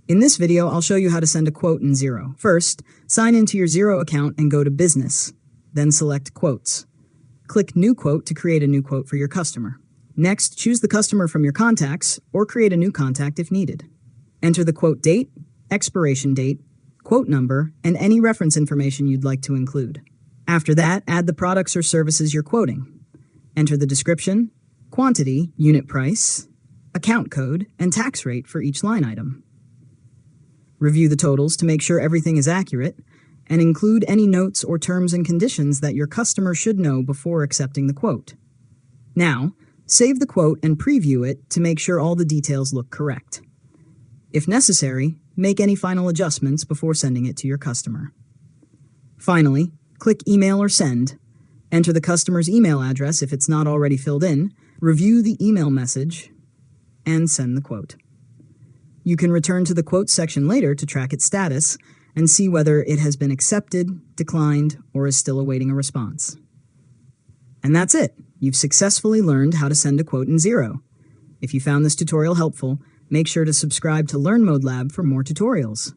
In this video, I'll show you how to send a quote in Xero. First, sign into your Xero account and go to Business. Then select Quotes. Click New Quote to create a new quote for your customer. Next, choose the customer from your contacts or create a new contact if needed. Enter the quote date, expiration date, quote number, and any reference information you'd like to include. After that, add the products or services you're quoting. Enter the description, quantity, unit price, account code, and tax rate for each line item. Review the totals to make sure everything is accurate, and include any notes or terms and conditions that your customer should know before accepting the quote. Now, save the quote and preview it to make sure all the details look correct. If necessary, make any final adjustments before sending it to your customer. Finally, click Email or Send. Enter the customer's email address if it's not already filled in, review the email message, and send the quote. You can return to the quotes section later to track its status and see whether it has been accepted, declined, or is still awaiting a response. And that's it. You've successfully learned how to send a quote in Xero. If you found this tutorial helpful, make sure to subscribe to Learn Mode Lab for more tutorials.